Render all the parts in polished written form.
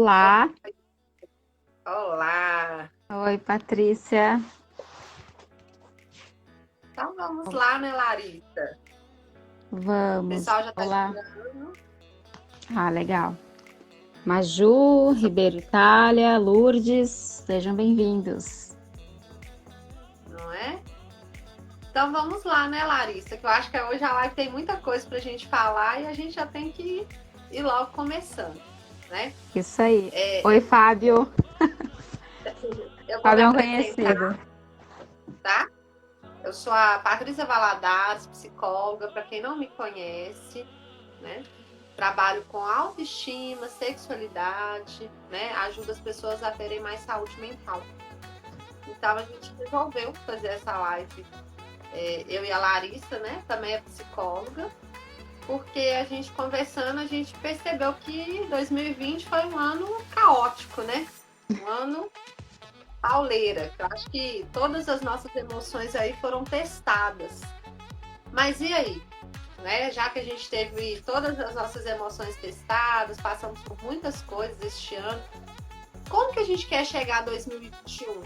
Olá. Olá! Oi, Patrícia. Então vamos lá, né, Larissa? O Vamos. pessoal já está Olá. chegando, Ah, legal. Maju, pessoal, Ribeiro Itália, Lourdes, sejam bem-vindos. não é? Então vamos lá, né, Larissa? Que eu acho que hoje a live tem muita coisa para a gente falar e a gente já tem que ir logo começando, né? Isso aí. É, Oi, Fábio. eu vou me Fábio é um apresentar, conhecido. tá? Eu sou a Patrícia Valadares, psicóloga, para quem não me conhece, né? Trabalho com autoestima, sexualidade, né? Ajudo as pessoas a terem mais saúde mental. Então a gente resolveu fazer essa live, eu e a Larissa, né? Também é psicóloga, porque a gente conversando, a gente percebeu que 2020 foi um ano caótico, né? Um ano pauleira. Eu acho que todas as nossas emoções aí foram testadas. Mas e aí? Né? Já que a gente teve todas as nossas emoções testadas, passamos por muitas coisas este ano, como que a gente quer chegar a 2021?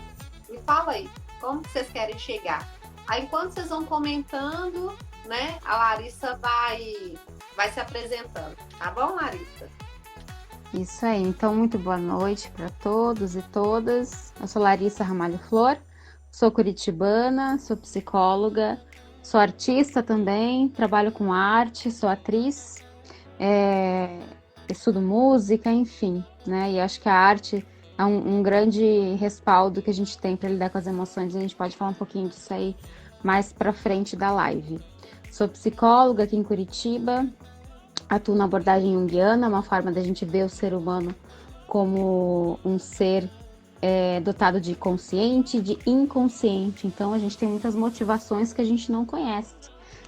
Me fala aí, como que vocês querem chegar? Aí enquanto vocês vão comentando, né, a Larissa vai se apresentando. Tá bom, Larissa? Isso aí. Então, muito boa noite para todos e todas. Eu sou Larissa Ramalho Flor, sou curitibana, sou psicóloga, sou artista também, trabalho com arte, sou atriz. é, Estudo música, enfim, né? E acho que a arte é um grande respaldo que a gente tem para lidar com as emoções. A gente pode falar um pouquinho disso aí mais para frente da live. Sou psicóloga aqui em Curitiba, atuo na abordagem junguiana, uma forma da gente ver o ser humano como um ser dotado de consciente e de inconsciente. Então a gente tem muitas motivações que a gente não conhece,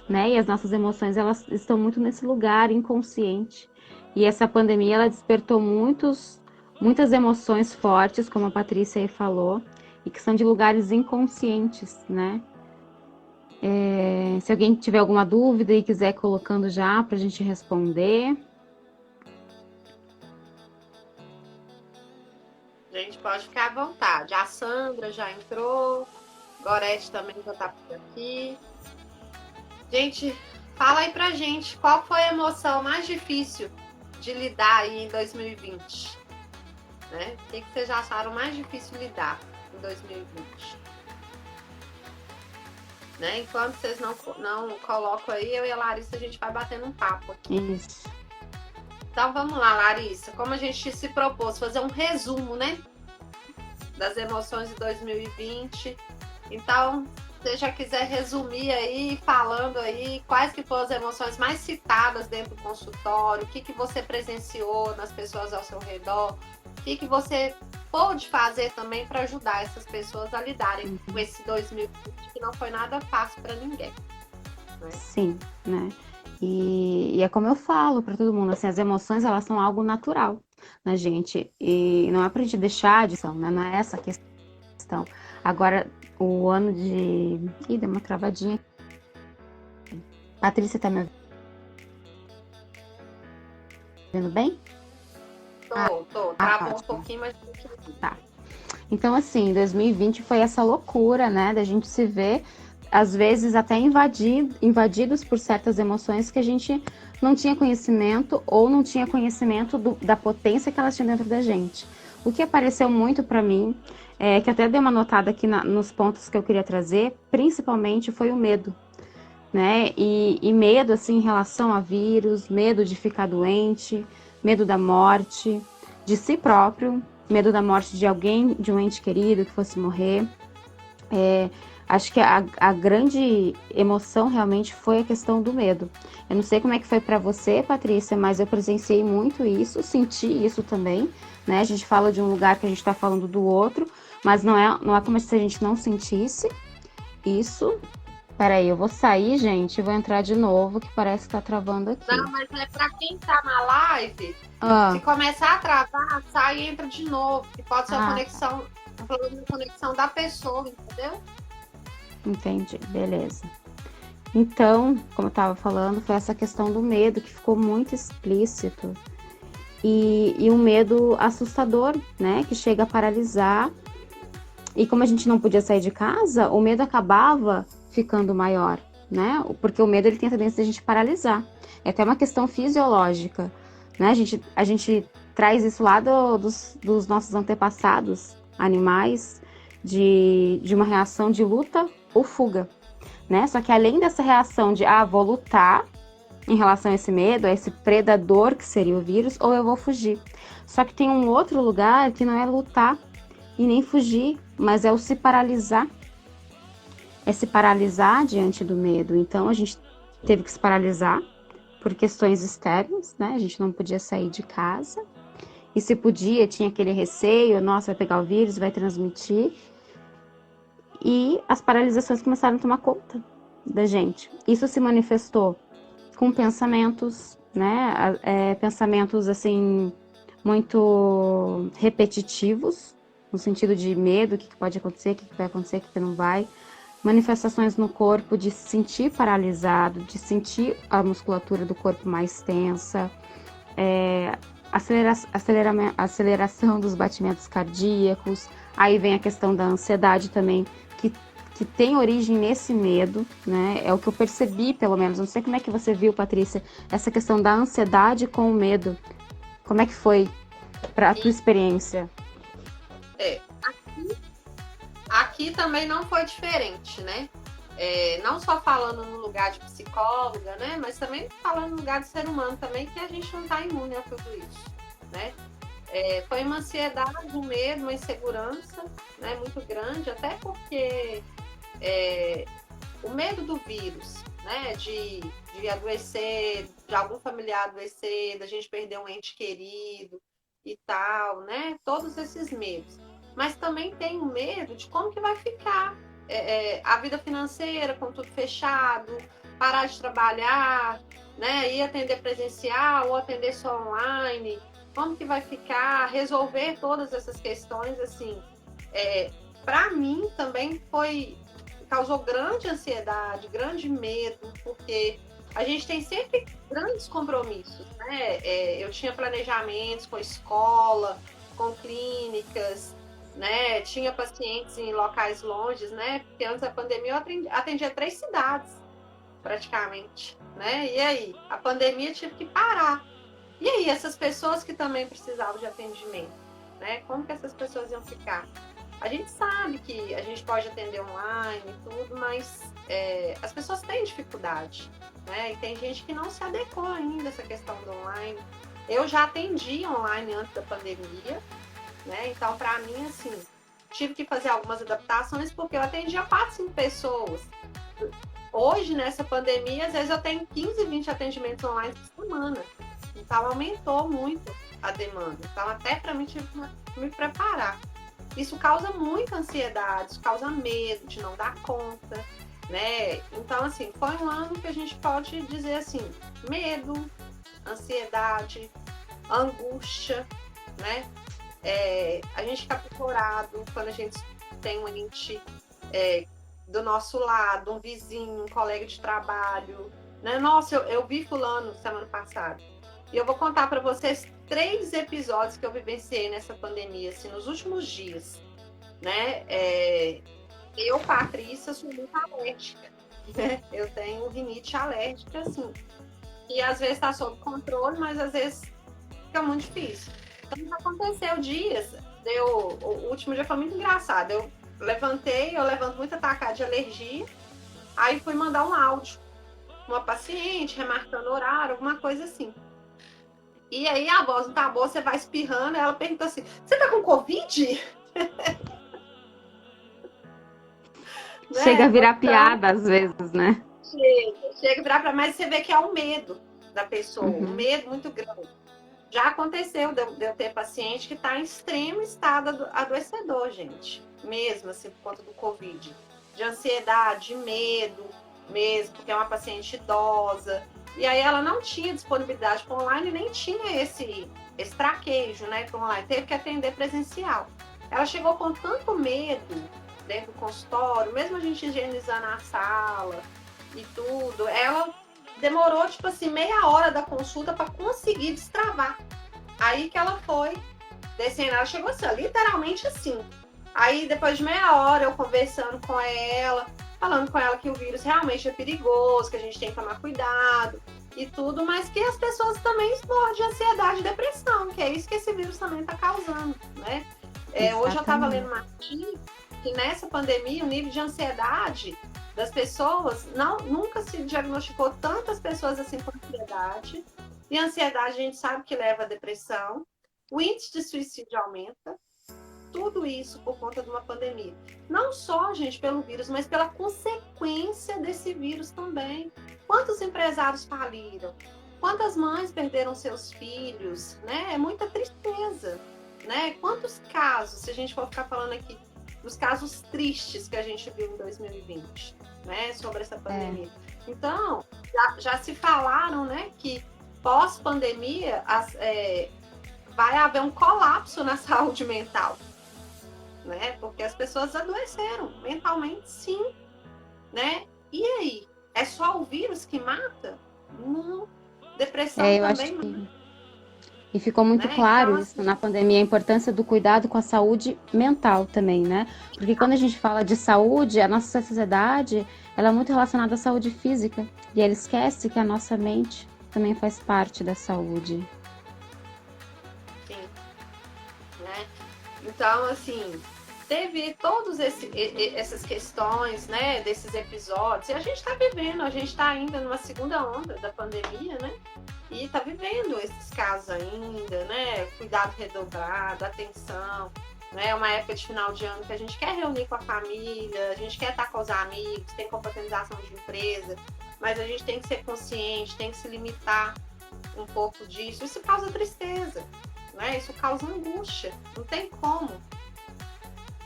né? E as nossas emoções elas estão muito nesse lugar inconsciente. E essa pandemia ela despertou muitas emoções fortes, como a Patrícia aí falou, e que são de lugares inconscientes, né? Se alguém tiver alguma dúvida e quiser colocando já para a gente responder. A gente pode ficar à vontade. A Sandra já entrou, Gorete também já tá por aqui. Gente, fala aí pra gente, qual foi a emoção mais difícil de lidar aí em 2020? Né? O que vocês acharam mais difícil lidar em 2020? Né? Enquanto vocês não colocam aí, eu e a Larissa a gente vai batendo um papo aqui. Isso. Então vamos lá, Larissa. Como a gente se propôs fazer um resumo, né? Das emoções de 2020. Então, se você já quiser resumir aí, falando aí, quais que foram as emoções mais citadas dentro do consultório, o que você presenciou nas pessoas ao seu redor, o que você pôde fazer também para ajudar essas pessoas a lidarem com esse 2020 que não foi nada fácil para ninguém. Né? Sim, né? E é como eu falo para todo mundo, assim, as emoções elas são algo natural na gente e não é pra gente deixar de ser, né? Não é essa a questão. Agora, o ano de... Ih, deu uma travadinha. Patrícia, tá me ouvindo bem? Tô. Ah, Travou um ótimo. pouquinho, mas Tá. Então, assim, 2020 foi essa loucura, né? Da gente se ver, às vezes, até invadidos por certas emoções que a gente não tinha conhecimento ou não tinha conhecimento da potência que elas tinham dentro da gente. O que apareceu muito para mim, que até dei uma notada aqui nos pontos que eu queria trazer, principalmente foi o medo, né? E medo, assim, em relação a vírus, medo de ficar doente, medo da morte, de si próprio, medo da morte de alguém, de um ente querido que fosse morrer. Acho que a grande emoção realmente foi a questão do medo. Eu não sei como é que foi para você, Patrícia, mas eu presenciei muito isso, senti isso também, né? A gente fala de um lugar que a gente está falando do outro, mas não é como se a gente não sentisse isso. Peraí, eu vou sair, gente, e vou entrar de novo, que parece que tá travando aqui. não, mas é para quem tá na live, se Ah, começar a travar, sai e entra de novo, que pode ser a ah, conexão, um problema de conexão da pessoa, entendeu? entendi, beleza. Então, como eu tava falando, foi essa questão do medo que ficou muito explícito. e um medo assustador, né, que chega a paralisar. E como a gente não podia sair de casa, o medo acabava ficando maior, né? Porque o medo ele tem a tendência de a gente paralisar. É até uma questão fisiológica, né? A gente traz isso lá dos nossos antepassados animais, de uma reação de luta ou fuga, né? Só que além dessa reação de, vou lutar em relação a esse medo, a esse predador que seria o vírus, ou eu vou fugir. Só que tem um outro lugar que não é lutar e nem fugir, mas é o se paralisar. É se paralisar diante do medo. Então a gente teve que se paralisar por questões externas, né? A gente não podia sair de casa. E se podia, tinha aquele receio, nossa, vai pegar o vírus, vai transmitir. E as paralisações começaram a tomar conta da gente. Isso se manifestou com pensamentos, né? Pensamentos assim muito repetitivos, no sentido de medo, o que pode acontecer, o que vai acontecer, o que não vai. Manifestações no corpo de se sentir paralisado, de sentir a musculatura do corpo mais tensa, aceleração dos batimentos cardíacos. Aí vem a questão da ansiedade também, que tem origem nesse medo, né? É o que eu percebi, pelo menos. Não sei como é que você viu, Patrícia, essa questão da ansiedade com o medo. Como é que foi para a tua experiência? Aqui também não foi diferente, né? Não só falando no lugar de psicóloga, né? Mas também falando no lugar de ser humano também, que a gente não está imune a tudo isso, né? Foi uma ansiedade, um medo, uma insegurança, né, muito grande, até porque o medo do vírus, né, de adoecer, de algum familiar adoecer, da gente perder um ente querido e tal, né, todos esses medos. Mas também tem o medo de como que vai ficar a vida financeira com tudo fechado, parar de trabalhar, né, ir atender presencial ou atender só online, como que vai ficar, resolver todas essas questões, assim, para mim também causou grande ansiedade, grande medo, porque a gente tem sempre grandes compromissos, né? Eu tinha planejamentos com escola, com clínicas, né? Tinha pacientes em locais longes, né? Porque antes da pandemia eu atendia 3 cidades, praticamente, né? E aí, a pandemia tive que parar. E aí, essas pessoas que também precisavam de atendimento, né? Como que essas pessoas iam ficar? A gente sabe que a gente pode atender online e tudo, mas as pessoas têm dificuldade, né? E tem gente que não se adequou ainda a essa questão do online. Eu já atendi online antes da pandemia, né? Então, para mim, assim, tive que fazer algumas adaptações porque eu atendia 4, 5 pessoas. Hoje, nessa pandemia, às vezes eu tenho 15, 20 atendimentos online por semana. Então, aumentou muito a demanda. Então, até para mim, tive que me preparar. Isso causa muita ansiedade, isso causa medo de não dar conta, né? Então, assim, foi um ano que a gente pode dizer assim, medo, ansiedade, angústia, né? A gente fica apavorado quando a gente tem um ente do nosso lado, um vizinho, um colega de trabalho, né? Nossa, eu vi fulano semana passada. E eu vou contar para vocês 3 episódios que eu vivenciei nessa pandemia, assim, nos últimos dias, né? Eu, Patrícia, sou muito alérgica, né? Eu tenho rinite alérgica, assim, e às vezes está sob controle, mas às vezes fica muito difícil. Então, aconteceu dias, o último dia foi muito engraçado. Eu levanto muito atacado de alergia, aí fui mandar um áudio, uma paciente, remarcando horário, alguma coisa assim. E aí a voz não tá boa, você vai espirrando, ela pergunta assim, você tá com Covid? Chega a virar piada às vezes, né? Chega a virar, mas você vê que é o medo da pessoa, um medo muito grande. Já aconteceu de eu ter paciente que está em extremo estado adoecedor, gente. Mesmo assim, por conta do Covid. De ansiedade, de medo mesmo, porque é uma paciente idosa. E aí ela não tinha disponibilidade para online, nem tinha esse traquejo, né, para online. Teve que atender presencial. Ela chegou com tanto medo dentro do consultório, mesmo a gente higienizando a sala e tudo, ela demorou, tipo assim, meia hora da consulta para conseguir destravar. Aí que ela foi descendo, ela chegou assim, ó, literalmente assim. Aí depois de meia hora eu conversando com ela, falando com ela que o vírus realmente é perigoso, que a gente tem que tomar cuidado e tudo, mas que as pessoas também morrem de ansiedade e depressão, que é isso que esse vírus também está causando, né? Hoje eu estava lendo uma artigo que nessa pandemia o nível de ansiedade das pessoas, nunca se diagnosticou tantas pessoas assim com ansiedade, e a ansiedade a gente sabe que leva à depressão, o índice de suicídio aumenta, tudo isso por conta de uma pandemia. Não só, gente, pelo vírus, mas pela consequência desse vírus também. Quantos empresários faliram? Quantas mães perderam seus filhos? Né? É muita tristeza. Né? Quantos casos, se a gente for ficar falando aqui, dos casos tristes que a gente viu em 2020, né? Sobre essa pandemia. Então, já se falaram, né, que pós-pandemia vai haver um colapso na saúde mental. Né? Porque as pessoas adoeceram mentalmente, sim, né? E aí? É só o vírus que mata? Não. Depressão também mata. E ficou muito claro então, isso na pandemia, a importância do cuidado com a saúde mental também, né? Porque quando a gente fala de saúde, a nossa sociedade, ela é muito relacionada à saúde física. E ela esquece que a nossa mente também faz parte da saúde. Sim. Né? Então, assim, teve todas essas questões, né, desses episódios, e a gente está vivendo, a gente está ainda numa segunda onda da pandemia, né, e está vivendo esses casos ainda, né, cuidado redobrado, atenção, né, uma época de final de ano que a gente quer reunir com a família, a gente quer estar com os amigos, tem confraternização de empresa, mas a gente tem que ser consciente, tem que se limitar um pouco disso, isso causa tristeza, né, isso causa angústia, não tem como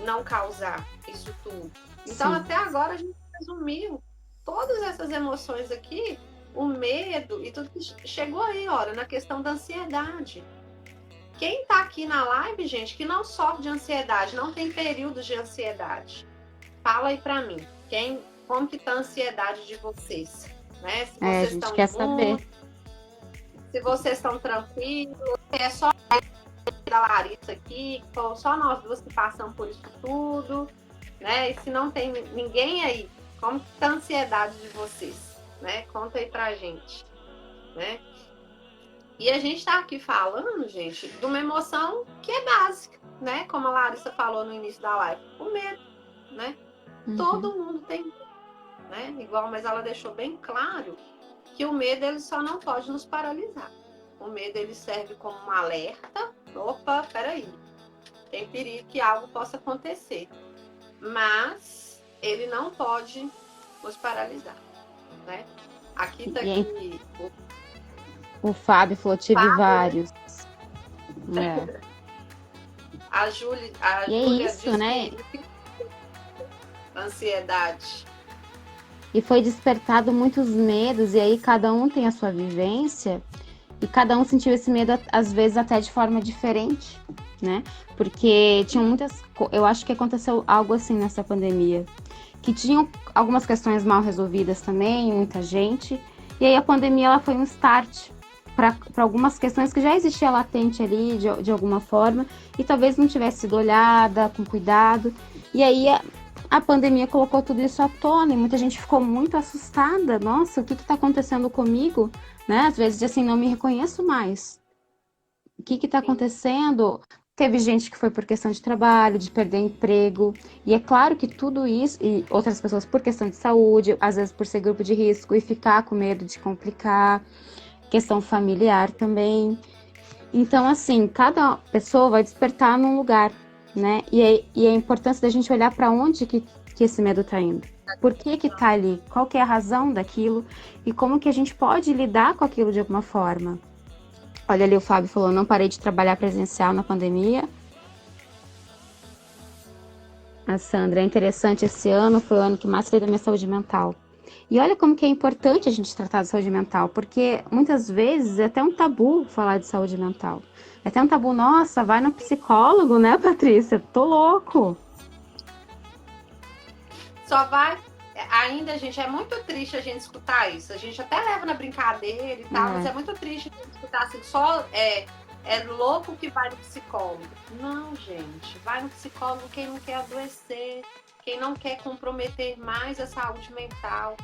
não causar isso tudo. Então, até agora, a gente resumiu todas essas emoções aqui, o medo e tudo que chegou aí, olha, na questão da ansiedade. Quem tá aqui na live, gente, que não sofre de ansiedade, não tem períodos de ansiedade, fala aí pra mim, como que tá a ansiedade de vocês? Né? Se vocês a gente quer saber. Se vocês estão tranquilos, é só da Larissa aqui, só nós duas que passamos por isso tudo, né? E se não tem ninguém aí, como que tá a ansiedade de vocês, né? Conta aí pra gente, né? E a gente tá aqui falando, gente, de uma emoção que é básica, né? Como a Larissa falou no início da live, o medo, né? Todo mundo tem medo, né? Igual, mas ela deixou bem claro que o medo ele só não pode nos paralisar. O medo ele serve como um alerta. Opa, peraí. Tem perigo que algo possa acontecer. Mas ele não pode nos paralisar. Né? Aqui tá aqui. O Fábio falou, tive vários. A Júlia é isso, né? Ansiedade. E foi despertado muitos medos, e aí cada um tem a sua vivência, e cada um sentiu esse medo, às vezes, até de forma diferente, né? Porque tinham muitas... Eu acho que aconteceu algo assim nessa pandemia, que tinham algumas questões mal resolvidas também, muita gente, e aí a pandemia ela foi um start para algumas questões que já existia latente ali, de alguma forma, e talvez não tivesse sido olhada com cuidado, e aí a pandemia colocou tudo isso à tona e muita gente ficou muito assustada. Nossa, o que está acontecendo comigo? Né? Às vezes, assim, não me reconheço mais. O que está acontecendo? Teve gente que foi por questão de trabalho, de perder emprego. E é claro que tudo isso, e outras pessoas por questão de saúde, às vezes por ser grupo de risco e ficar com medo de complicar. Questão familiar também. Então, assim, cada pessoa vai despertar num lugar. Né? E a importância da gente olhar para onde que esse medo está indo. Por que tá ali? Qual que é a razão daquilo? E como que a gente pode lidar com aquilo de alguma forma? Olha ali, o Fábio falou, não parei de trabalhar presencial na pandemia. A Sandra, é interessante, esse ano foi o ano que mais falei da minha saúde mental. E olha como que é importante a gente tratar de saúde mental, porque muitas vezes é até um tabu falar de saúde mental. É até um tabu, nossa, vai no psicólogo, né, Patrícia? Tô louco. Só vai... Ainda, gente, é muito triste a gente escutar isso. A gente até leva na brincadeira e tal, mas é muito triste a gente escutar assim, só é louco que vai no psicólogo. Não, gente. Vai no psicólogo quem não quer adoecer, quem não quer comprometer mais a saúde mental.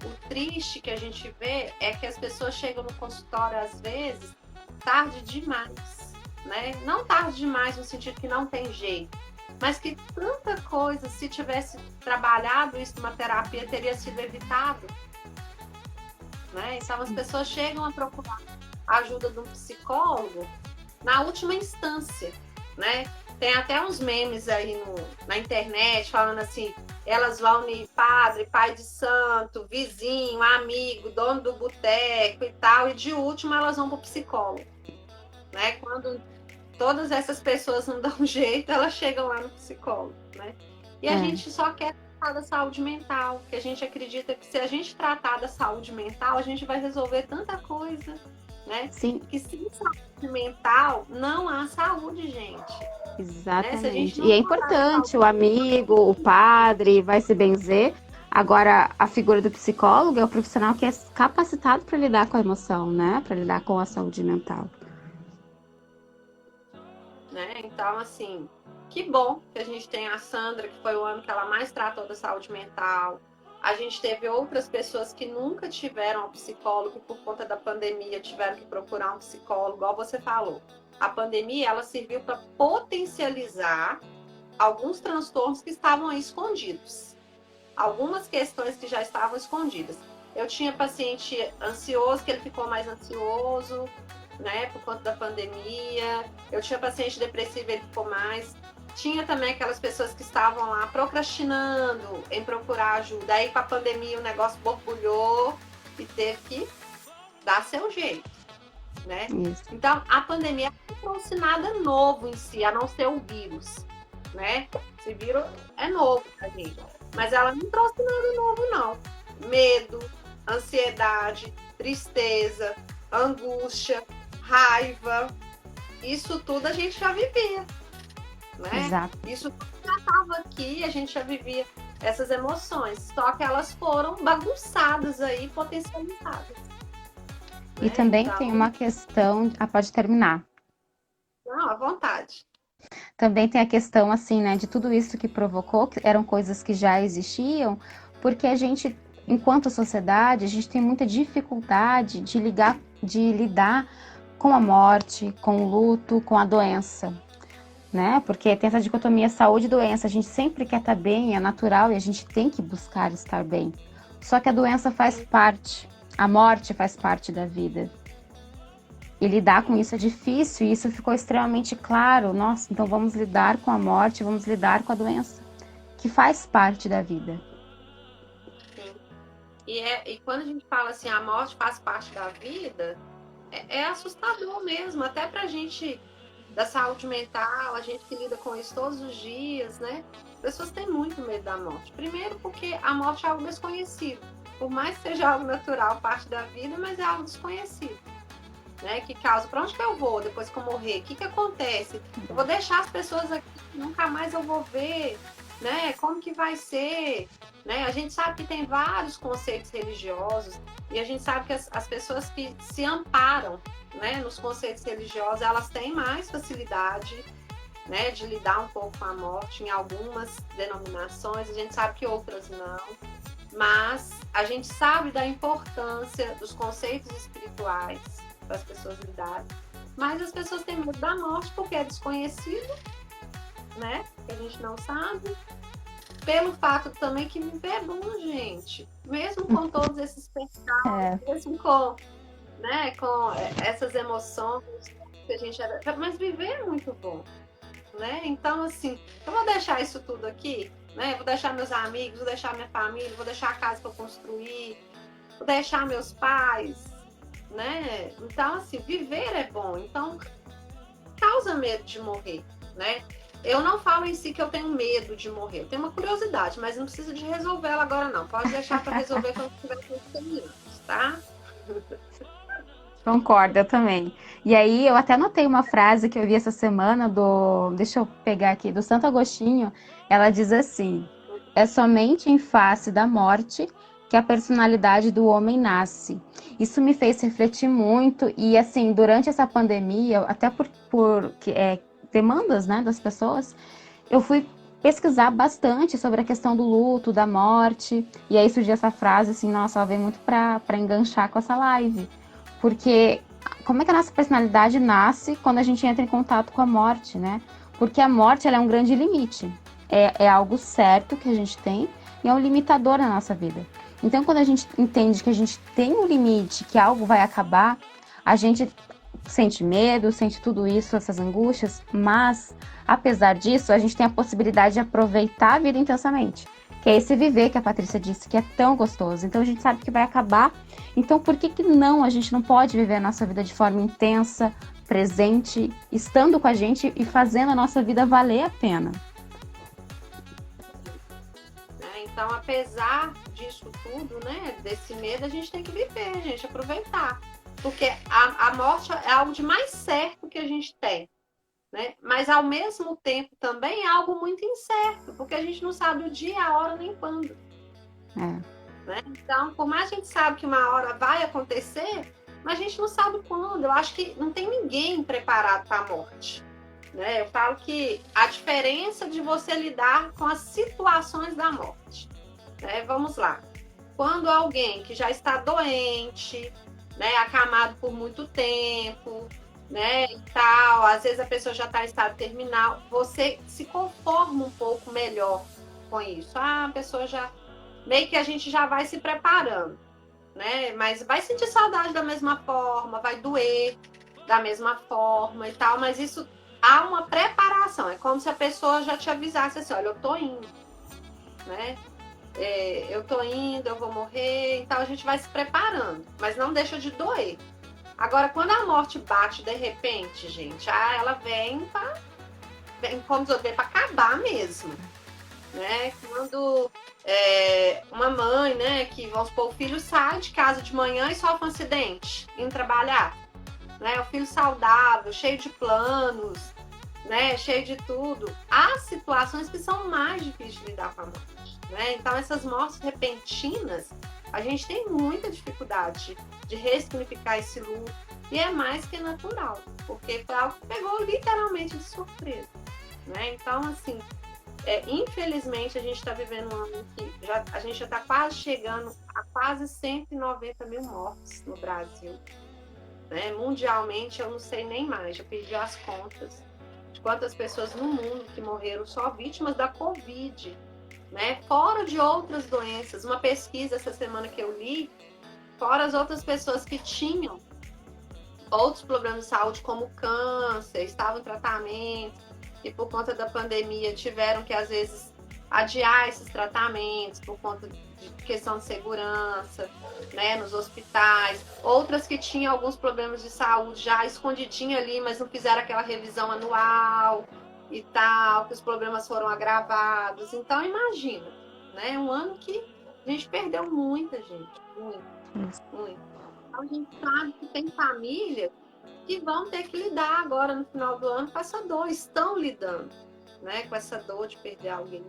O triste que a gente vê é que as pessoas chegam no consultório, às vezes, tarde demais, né? Não tarde demais no sentido que não tem jeito, mas que tanta coisa, se tivesse trabalhado isso numa terapia, teria sido evitado, né? Então, as pessoas chegam a procurar a ajuda de um psicólogo na última instância, né? Tem até uns memes aí na internet falando assim, elas vão em padre, pai de santo, vizinho, amigo, dono do boteco e tal, e de último elas vão para o psicólogo, né? Quando todas essas pessoas não dão jeito, elas chegam lá no psicólogo, né? E a gente só quer tratar da saúde mental, porque a gente acredita que se a gente tratar da saúde mental, a gente vai resolver tanta coisa, né? Sim. Que sem saúde mental não há saúde, gente. Exatamente. Né? E é importante o amigo, o padre, vai se benzer. Agora, a figura do psicólogo é o profissional que é capacitado para lidar com a emoção, né? Para lidar com a saúde mental. Né? Então, assim, que bom que a gente tem a Sandra, que foi o ano que ela mais tratou da saúde mental. A gente teve outras pessoas que nunca tiveram um psicólogo e por conta da pandemia tiveram que procurar um psicólogo, igual você falou. A pandemia, ela serviu para potencializar alguns transtornos que estavam aí escondidos. Algumas questões que já estavam escondidas. Eu tinha paciente ansioso, que ele ficou mais ansioso, né, por conta da pandemia. Eu tinha paciente depressivo, ele ficou mais. Tinha também aquelas pessoas que estavam lá procrastinando em procurar ajuda. Aí, com a pandemia, o negócio borbulhou e teve que dar seu jeito, né? Isso. Então, a pandemia não trouxe nada novo em si, a não ser o vírus, né? Esse vírus é novo pra gente. Mas ela não trouxe nada novo, não. Medo, ansiedade, tristeza, angústia, raiva, isso tudo a gente já vivia, né? Exato. Isso tudo já estava aqui, a gente já vivia essas emoções, só que elas foram bagunçadas aí, potencializadas. E também tem uma questão... pode terminar. Não, à vontade. Também tem a questão, assim, né, de tudo isso que provocou, que eram coisas que já existiam, porque a gente, enquanto sociedade, a gente tem muita dificuldade de lidar com a morte, com o luto, com a doença, né? Porque tem essa dicotomia saúde e doença, a gente sempre quer estar bem, é natural e a gente tem que buscar estar bem. Só que a doença faz parte, a morte faz parte da vida. E lidar com isso é difícil, e isso ficou extremamente claro. Nossa, então vamos lidar com a morte, vamos lidar com a doença, que faz parte da vida. Sim. E quando a gente fala assim, a morte faz parte da vida, é assustador mesmo, até pra gente da saúde mental, a gente que lida com isso todos os dias, né? As pessoas têm muito medo da morte. Primeiro porque a morte é algo desconhecido. Por mais que seja algo natural, parte da vida, mas é algo desconhecido. Né, que causa, para onde que eu vou depois que eu morrer? O que acontece? Eu vou deixar as pessoas aqui, nunca mais eu vou ver, né? Como que vai ser? Né? A gente sabe que tem vários conceitos religiosos e a gente sabe que as pessoas que se amparam, né, nos conceitos religiosos, elas têm mais facilidade, né, de lidar um pouco com a morte em algumas denominações, a gente sabe que outras não. Mas a gente sabe da importância dos conceitos espirituais para as pessoas lidarem. Mas as pessoas têm medo da morte porque é desconhecido, né? Que a gente não sabe. Pelo fato também que viver é bom, gente. Mesmo com todos esses pecados, mesmo com, né, com essas emoções que a gente... Mas viver é muito bom, né? Então, assim, eu vou deixar isso tudo aqui, né? Vou deixar meus amigos, vou deixar minha família, vou deixar a casa que eu construí, vou deixar meus pais, né? Então, assim, viver é bom. Então, causa medo de morrer, né? Eu não falo em si que eu tenho medo de morrer. Eu tenho uma curiosidade, mas não precisa de resolver ela agora, não. Pode deixar para resolver quando tiver com 100 anos, tá? Concordo, eu também. E aí, eu até anotei uma frase que eu vi essa semana deixa eu pegar aqui, do Santo Agostinho. Ela diz assim: é somente em face da morte que a personalidade do homem nasce. Isso me fez refletir muito e, assim, durante essa pandemia, até por demandas, né, das pessoas, eu fui pesquisar bastante sobre a questão do luto, da morte, e aí surgiu essa frase, assim, nossa, ela veio muito para enganchar com essa live, porque como é que a nossa personalidade nasce quando a gente entra em contato com a morte, né? Porque a morte, ela é um grande limite, é algo certo que a gente tem e é um limitador na nossa vida. Então, quando a gente entende que a gente tem um limite, que algo vai acabar, a gente sente medo, sente tudo isso, essas angústias, mas, apesar disso, a gente tem a possibilidade de aproveitar a vida intensamente, que é esse viver que a Patrícia disse, que é tão gostoso. Então, a gente sabe que vai acabar, então por que não a gente não pode viver a nossa vida de forma intensa, presente, estando com a gente e fazendo a nossa vida valer a pena? Então, apesar disso tudo, né, desse medo, a gente tem que viver, gente, aproveitar. Porque a morte é algo de mais certo que a gente tem, né? Mas, ao mesmo tempo, também é algo muito incerto, porque a gente não sabe o dia, a hora, nem quando. Né? Então, por mais que a gente sabe que uma hora vai acontecer, mas a gente não sabe quando. Eu acho que não tem ninguém preparado para a morte. Né? Eu falo que a diferença de você lidar com as situações da morte. Né? Vamos lá. Quando alguém que já está doente, né, acamado por muito tempo, né, e tal, às vezes a pessoa já está em estado terminal, você se conforma um pouco melhor com isso. A pessoa já... Meio que a gente já vai se preparando, né? Mas vai sentir saudade da mesma forma, vai doer da mesma forma e tal, mas isso... Há uma preparação, é como se a pessoa já te avisasse assim, olha, eu tô indo, né? Eu tô indo, eu vou morrer, então a gente vai se preparando, mas não deixa de doer. Agora, quando a morte bate de repente, gente, ela vem como dizer, pra acabar mesmo, né? Quando uma mãe, né, que, vamos supor, o filho sai de casa de manhã e sofre um acidente, indo trabalhar, né? O filho saudável, cheio de planos, né, cheio de tudo. Há situações que são mais difíceis de lidar com a morte, né? Então, essas mortes repentinas, a gente tem muita dificuldade de ressignificar esse luto, e é mais que natural, porque foi algo que pegou literalmente de surpresa, né? Então, assim, infelizmente, a gente está vivendo um ano que a gente já está quase chegando a quase 190 mil mortes no Brasil. Né? Mundialmente, eu não sei nem mais, já perdi as contas de quantas pessoas no mundo que morreram só vítimas da Covid, né? Fora de outras doenças. Uma pesquisa essa semana que eu li, fora as outras pessoas que tinham outros problemas de saúde, como câncer, estavam em tratamento, e por conta da pandemia tiveram que, às vezes, adiar esses tratamentos por conta de questão de segurança, né, nos hospitais. Outras que tinham alguns problemas de saúde já escondidinho ali, mas não fizeram aquela revisão anual e tal, que os problemas foram agravados. Então, imagina, né, um ano que a gente perdeu muita gente, muito. Então, a gente sabe que tem famílias que vão ter que lidar agora no final do ano com essa dor, estão lidando, né, com essa dor de perder alguém.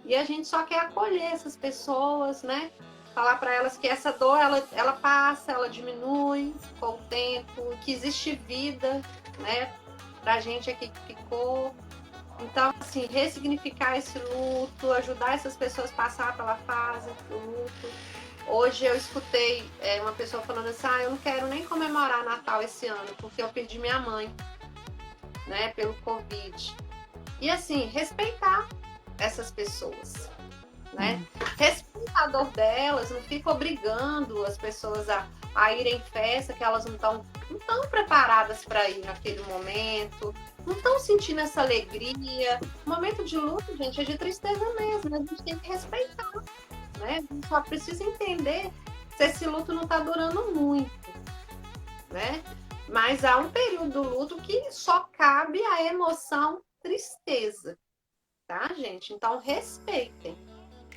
E a gente só quer acolher essas pessoas, né? Falar para elas que essa dor, ela passa, ela diminui com o tempo, que existe vida, né? Pra gente aqui que ficou. Então, assim, ressignificar esse luto, ajudar essas pessoas a passar pela fase do luto. Hoje eu escutei uma pessoa falando assim, eu não quero nem comemorar Natal esse ano, porque eu perdi minha mãe, né, pelo Covid. E assim, respeitar essas pessoas, né? Respeita a dor delas, não fica obrigando as pessoas a irem em festa que elas não estão preparadas para ir naquele momento, não estão sentindo essa alegria. O momento de luto, gente, é de tristeza mesmo, né? A gente tem que respeitar, né? A gente só precisa entender se esse luto não está durando muito, né? Mas há um período do luto que só cabe a emoção tristeza. Tá, gente? Então, respeitem,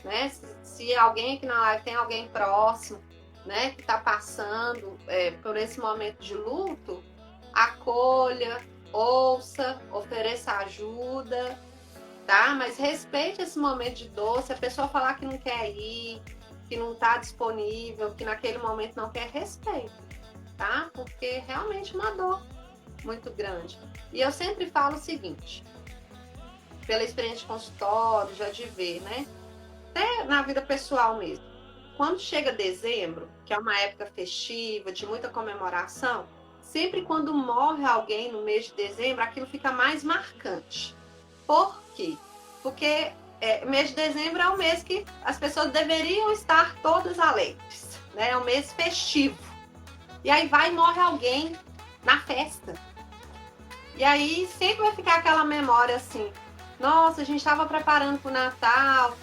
né? Se alguém aqui na live tem alguém próximo, né, que tá passando por esse momento de luto, acolha, ouça, ofereça ajuda, tá? Mas respeite esse momento de dor. Se a pessoa falar que não quer ir, que não está disponível, que naquele momento não quer, respeito, tá? Porque realmente é uma dor muito grande. E eu sempre falo o seguinte, pela experiência de consultório, já de ver, né? Até na vida pessoal mesmo. Quando chega dezembro, que é uma época festiva, de muita comemoração, sempre quando morre alguém no mês de dezembro, aquilo fica mais marcante. Por quê? Porque mês de dezembro é o mês que as pessoas deveriam estar todas alegres, né? É um mês festivo. E aí vai e morre alguém na festa. E aí sempre vai ficar aquela memória assim, nossa, a gente estava preparando para o Natal,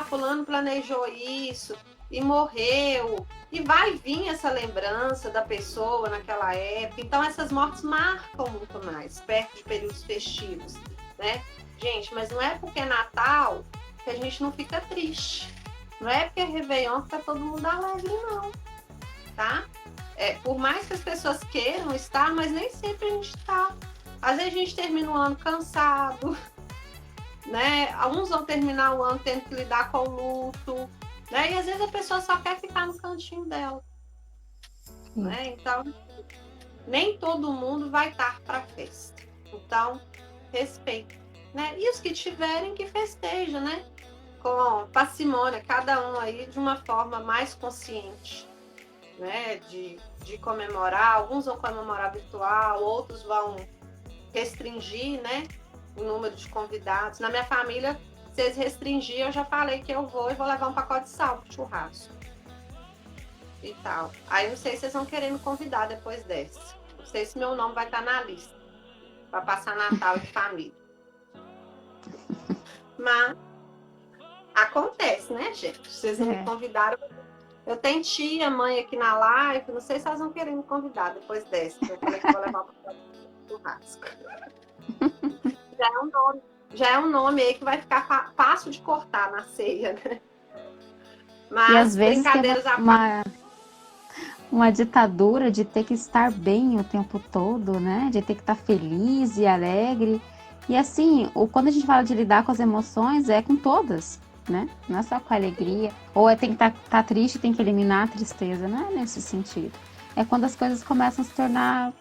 fulano planejou isso e morreu. E vai vir essa lembrança da pessoa naquela época. Então essas mortes marcam muito mais, perto de períodos festivos, né? Gente, mas não é porque é Natal que a gente não fica triste. Não é porque é Réveillon que tá todo mundo alegre, não. Tá? Por mais que as pessoas queiram estar, mas nem sempre a gente está. Às vezes a gente termina o ano cansado, né? Alguns vão terminar o ano tendo que lidar com o luto, né? E às vezes a pessoa só quer ficar no cantinho dela. Né? Então, nem todo mundo vai estar para festa. Então, respeito. Né? E os que tiverem, que festejam, né? Com parcimônia, cada um aí de uma forma mais consciente, né? De comemorar. Alguns vão comemorar virtual, outros vão restringir, né? O número de convidados. Na minha família, se eles restringirem, eu já falei que eu vou levar um pacote de sal pro churrasco. E tal. Aí não sei se vocês vão querer me convidar depois dessa. Não sei se meu nome vai estar na lista para passar Natal de família. Mas acontece, né, gente? Vocês não me convidaram. Eu tenho tia, mãe aqui na live. Não sei se elas vão querer me convidar depois dessa. Eu falei que vou levar para o churrasco. Já é um nome aí que vai ficar fácil de cortar na ceia, né? Mas e às vezes brincadeiras tem uma ditadura de ter que estar bem o tempo todo, né? De ter que estar feliz e alegre. E assim, quando a gente fala de lidar com as emoções, é com todas, né? Não é só com a alegria. Ou tem que estar triste, tem que eliminar a tristeza. Não é nesse sentido. É quando as coisas começam a se tornar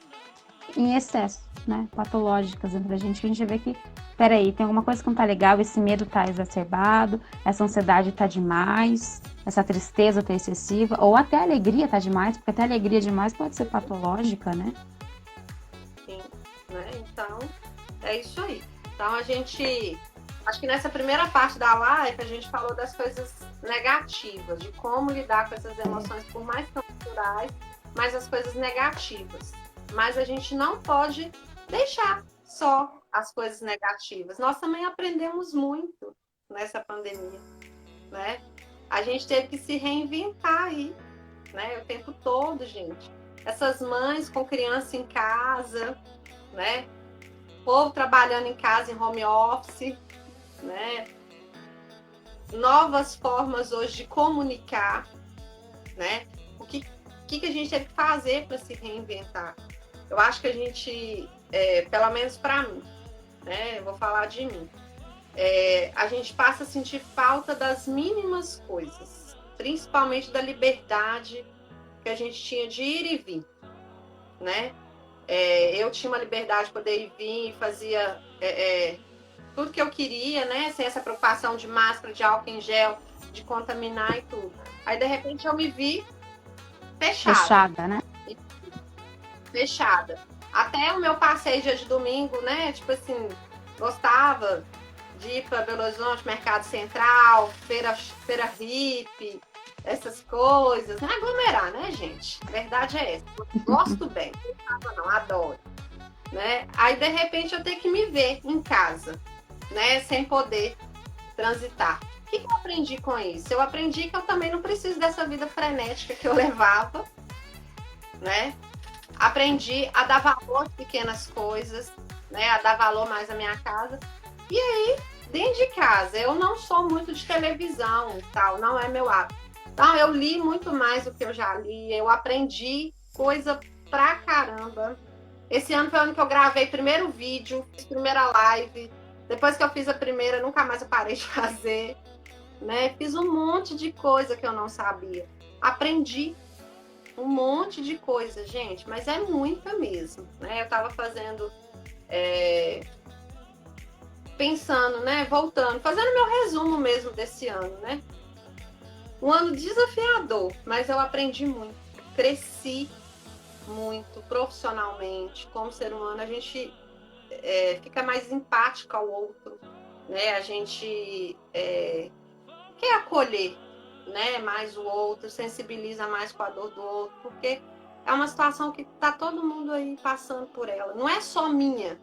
em excesso, né? Patológicas entre a gente vê que, peraí, tem alguma coisa que não tá legal, esse medo tá exacerbado, essa ansiedade tá demais, essa tristeza tá excessiva, ou até a alegria tá demais, porque até a alegria demais pode ser patológica, né? Sim, né? Então, é isso aí. Então, acho que nessa primeira parte da live, a gente falou das coisas negativas, de como lidar com essas emoções, por mais que são naturais, mas as coisas negativas. Mas a gente não pode deixar só as coisas negativas. Nós também aprendemos muito nessa pandemia, né? A gente teve que se reinventar aí, né? O tempo todo, gente. Essas mães com criança em casa, né? O povo trabalhando em casa, em home office, né? Novas formas hoje de comunicar, né? O que a gente teve que fazer para se reinventar? Eu acho que a gente, pelo menos para mim, né? Eu vou falar de mim. A gente passa a sentir falta das mínimas coisas, principalmente da liberdade que a gente tinha de ir e vir, né? Eu tinha uma liberdade de poder ir e vir, fazia tudo que eu queria, né? Sem essa preocupação de máscara, de álcool em gel, de contaminar e tudo. Aí, de repente, eu me vi fechada, né? Fechada. Até o meu passeio dia de domingo, né? Tipo assim, gostava de ir para Belo Horizonte, Mercado Central, feira hippie, essas coisas. Não é aglomerar, né, gente? A verdade é essa. Gosto bem. Não, adoro. Né? Aí, de repente, eu tenho que me ver em casa, né? Sem poder transitar. O que eu aprendi com isso? Eu aprendi que eu também não preciso dessa vida frenética que eu levava, né? Aprendi a dar valor às pequenas coisas, né? A dar valor mais à minha casa. E aí, dentro de casa, eu não sou muito de televisão e tal, não é meu hábito. Então, eu li muito mais do que eu já li, eu aprendi coisa pra caramba. Esse ano foi o ano que eu gravei primeiro vídeo, fiz primeira live. Depois que eu fiz a primeira, nunca mais eu parei de fazer. né? Fiz um monte de coisa que eu não sabia. Aprendi um monte de coisa, gente, mas é muita mesmo, né? Eu estava fazendo, pensando, né? Voltando, fazendo meu resumo mesmo desse ano, né? Um ano desafiador, mas eu aprendi muito, cresci muito profissionalmente, como ser humano, a gente fica mais empático ao outro, né? A gente quer acolher, né, mais o outro, sensibiliza mais com a dor do outro, porque é uma situação que está todo mundo aí passando por ela. Não é só minha,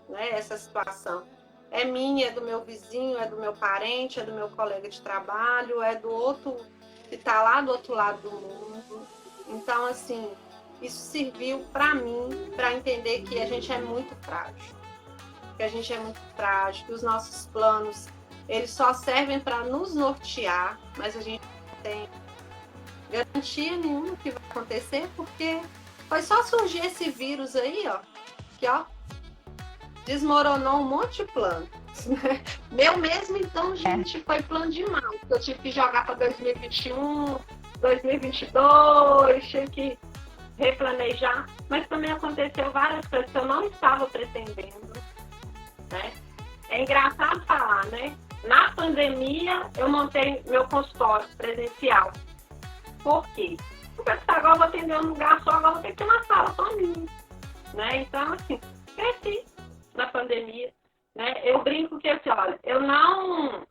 né, essa situação. É minha, é do meu vizinho, é do meu parente, é do meu colega de trabalho, é do outro que está lá do outro lado do mundo. Então, assim, isso serviu para mim, para entender que a gente é muito frágil. Que a gente é muito frágil, que os nossos planos, eles só servem para nos nortear, mas a gente não tem garantia nenhuma que vai acontecer, porque foi só surgir esse vírus aí, ó, que ó, desmoronou um monte de planos. Meu mesmo, então, gente, foi plano demais. Eu tive que jogar para 2021, 2022, tive que replanejar, mas também aconteceu várias coisas que eu não estava pretendendo, né? É engraçado falar, né? Na pandemia, eu montei meu consultório presencial. Por quê? Porque agora eu vou atender um lugar só, agora eu vou ter que ter uma sala só minha, né? Então, assim, cresci na pandemia, né? Eu brinco que, assim, olha, eu não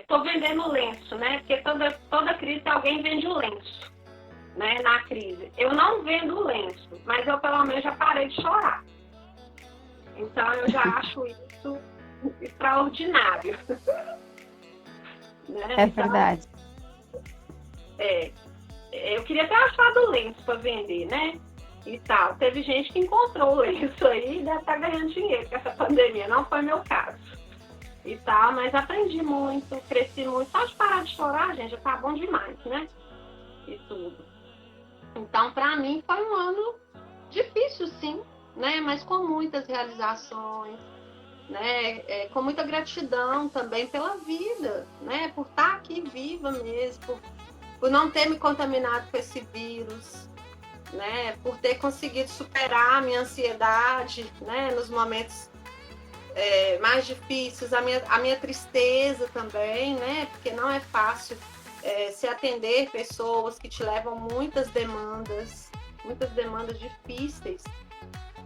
tô vendendo lenço, né? Porque toda crise alguém vende o lenço, né? Na crise. Eu não vendo o lenço, mas eu pelo menos já parei de chorar. Então, eu já acho isso extraordinário. Né? É verdade. Eu queria ter achado lenço para vender, né? E tal. Teve gente que encontrou o lenço aí e deve estar ganhando dinheiro com essa pandemia. Não foi meu caso. E tal, mas aprendi muito, cresci muito. Só de parar de chorar, gente, já tá bom demais, né? E tudo. Então, para mim, foi um ano difícil, sim, né? Mas com muitas realizações, né? Com muita gratidão também pela vida, né? Por estar aqui viva mesmo, por não ter me contaminado com esse vírus, né? Por ter conseguido superar a minha ansiedade, né? Nos momentos mais difíceis, a minha tristeza também, né? Porque não é fácil se atender pessoas que te levam muitas demandas difíceis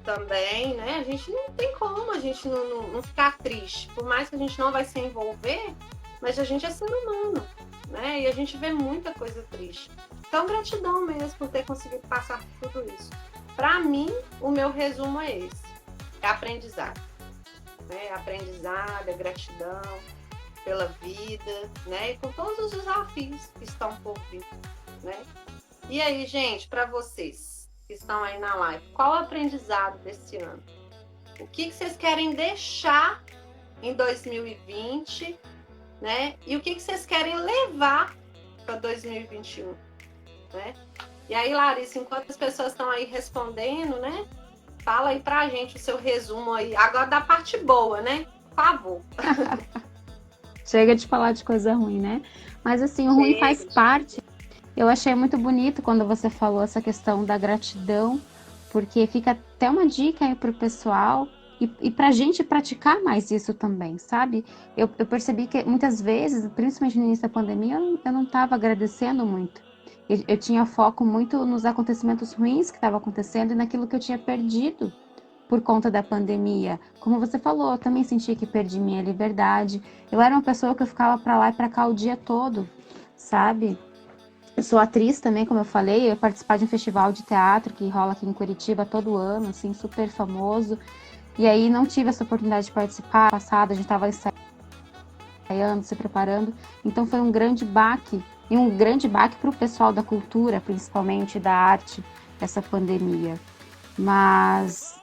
também, né? A gente não tem como a gente não ficar triste, por mais que a gente não vai se envolver, mas a gente é ser humano, né? E a gente vê muita coisa triste. Então, gratidão mesmo por ter conseguido passar por tudo isso. Para mim, o meu resumo é esse: é aprendizado, né? Aprendizado, é gratidão pela vida, né? E com todos os desafios que estão por vir, né? E aí, gente, para vocês que estão aí na live, qual o aprendizado desse ano? O que vocês querem deixar em 2020, né? E o que vocês querem levar para 2021, né? E aí, Larissa, enquanto as pessoas estão aí respondendo, né? Fala aí pra gente o seu resumo aí. Agora da parte boa, né? Por favor. Chega de falar de coisa ruim, né? Mas assim, o ruim faz parte. Eu achei muito bonito quando você falou essa questão da gratidão, porque fica até uma dica aí pro pessoal e pra gente praticar mais isso também, sabe? Eu percebi que muitas vezes, principalmente no início da pandemia, eu não estava agradecendo muito. Eu tinha foco muito nos acontecimentos ruins que estavam acontecendo e naquilo que eu tinha perdido por conta da pandemia. Como você falou, eu também senti que perdi minha liberdade. Eu era uma pessoa que eu ficava para lá e para cá o dia todo, sabe? Eu sou atriz também, como eu falei, eu ia participar de um festival de teatro que rola aqui em Curitiba todo ano, assim, super famoso. E aí não tive essa oportunidade de participar. Passada, a gente estava ensaiando, se preparando. Então foi um grande baque, e um grande baque para o pessoal da cultura, principalmente da arte, essa pandemia. Mas